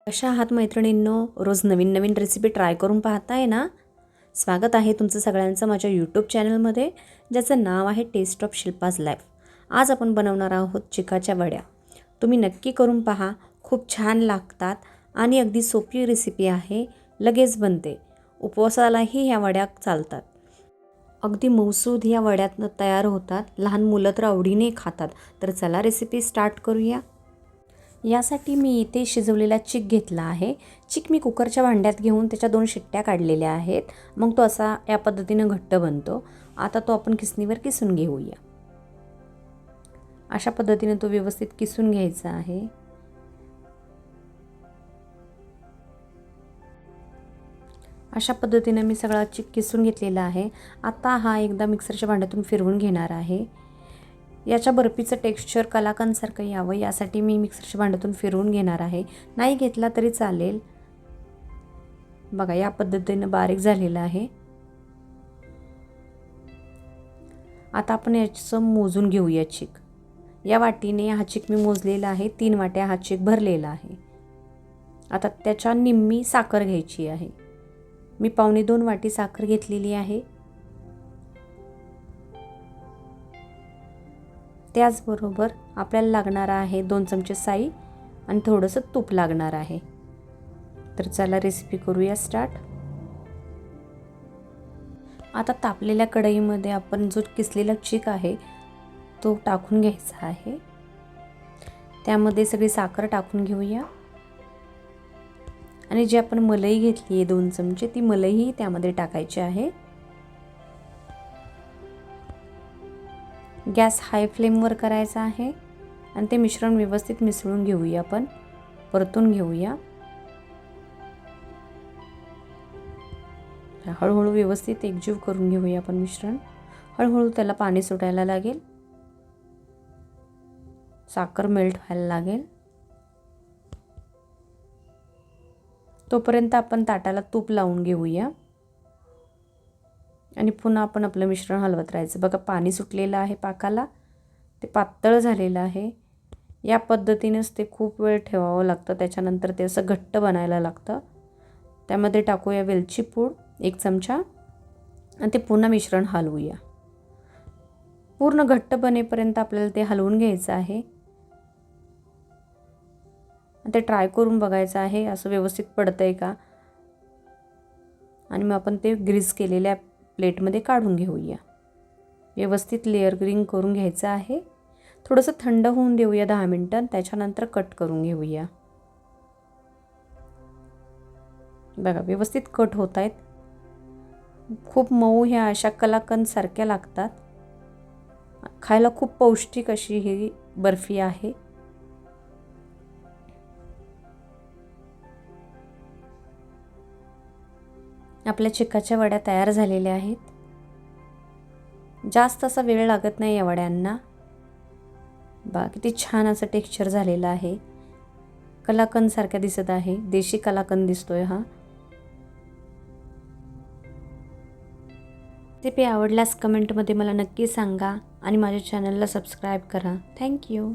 कशा आहात मैत्रिणींनो? रोज नवीन नवीन रेसिपी ट्राय करून पाहताय ना? स्वागत आहे तुमचं सगळ्यांचं माझ्या यूट्यूब चॅनलमध्ये, ज्याचं नाव आहे टेस्ट ऑफ शिल्पाज लाईफ. आज आपण बनवणार आहोत चिकाच्या वड्या. तुम्ही नक्की करून पहा, खूप छान लागतात आणि अगदी सोपी रेसिपी आहे, लगेच बनते. उपवासालाही ह्या वड्या चालतात. अगदी मऊसूद ह्या वड्यातनं तयार होतात. लहान मुलं तर आवडीने खातात. तर चला रेसिपी स्टार्ट करूया. यासाठी मी इथे शिजवलेला चिक घेतला आहे. चिक मी कुकरच्या भांड्यात घेऊन त्याच्या 2 शिट्ट्या काढलेल्या आहेत. मग तो असा या पद्धतीने घट्ट बनतो. आता तो आपण किसणीवर किसून घेऊया. अशा पद्धतीने तो व्यवस्थित किसून घ्यायचा आहे. अशा पद्धतीने मी सगळा चिक किसून घेतलेला आहे. आता हा एकदा मिक्सरच्या भांड्यातून फिरवून घेणार आहे. याच्या बर्फीचं टेक्स्चर कलाकंदसारखं यावं यासाठी मी मिक्सरच्या भांड्यातून फिरवून घेणार आहे. नाही घेतला तरी चालेल. बघा या पद्धतीने बारीक झालेला आहे. आता आपण याचं मोजून घेऊया चिक. या वाटीने हा चिक मी मोजलेला आहे. 3 वाट्या हा चिक भरलेला आहे. आता त्याच्या निम्मी साखर घ्यायची आहे. मी 1.25 वाटी साखर घेतलेली आहे. त्याचबरोबर आपल्याला लागणार आहे 2 चमचे साई आणि थोडंसं तूप लागणार आहे. तर चला रेसिपी करूया स्टार्ट. आता तापलेल्या कढईमध्ये आपण जो किसलेला चिक आहे तो टाकून घ्यायचा आहे. त्यामध्ये सगळी साखर टाकून घेऊया आणि जी आपण मलाई घेतली आहे 2 चमचे ती मलईही त्यामध्ये टाकायची आहे. गॅस हाय फ्लेमवर करायचा आहे आणि ते मिश्रण व्यवस्थित मिसळून घेऊया. आपण परतून घेऊया. हळूहळू व्यवस्थित एकजीव करून घेऊया आपण मिश्रण. हळूहळू त्याला पाणी सुटायला लागेल. साखर मेल्ट व्हायला लागेल. तोपर्यंत आपण ताटाला तूप लावून घेऊया आणि पुन्हा आपण आपलं मिश्रण हलवत राहायचं. बघा पाणी सुटलेलं आहे पाकाला. ते पातळ झालेलं आहे. या पद्धतीनेच ते खूप वेळ ठेवावं लागतं. त्याच्यानंतर ते असं घट्ट बनायला लागतं. त्यामध्ये टाकूया वेलची पूड 1 चमचा आणि ते पुन्हा मिश्रण हलवूया. पूर्ण घट्ट बनेपर्यंत आपल्याला ते हलवून घ्यायचं आहे. ते ट्राय करून बघायचं आहे असं व्यवस्थित पडतंय का. आणि मग आपण ते ग्रीस केलेल्या प्लेटमध्ये काढून घेऊया. व्यवस्थित लेअरिंग करून घ्यायचं आहे. थोडंसं थंड होऊन देऊया 10 मिनिटं. त्याच्यानंतर कट करून घेऊया. बघा व्यवस्थित कट होत आहेत. खूप मऊ ह्या अशा कलाकंदसारख्या लागतात. खायला खूप पौष्टिक अशी ही बर्फी आहे. आपल्या चिकाच्या वड्या तयार झालेल्या आहेत. जास्त असा वेळ लागत नाही या वड्यांना. बघा किती छान असं टेक्स्चर झालेलं आहे. कलाकंदसारख्या दिसत आहे. देशी कलाकंद दिसतोय हा. रेसिपी आवडल्यास कमेंटमध्ये मला नक्की सांगा आणि माझ्या चॅनलला सबस्क्राईब करा. थँक्यू.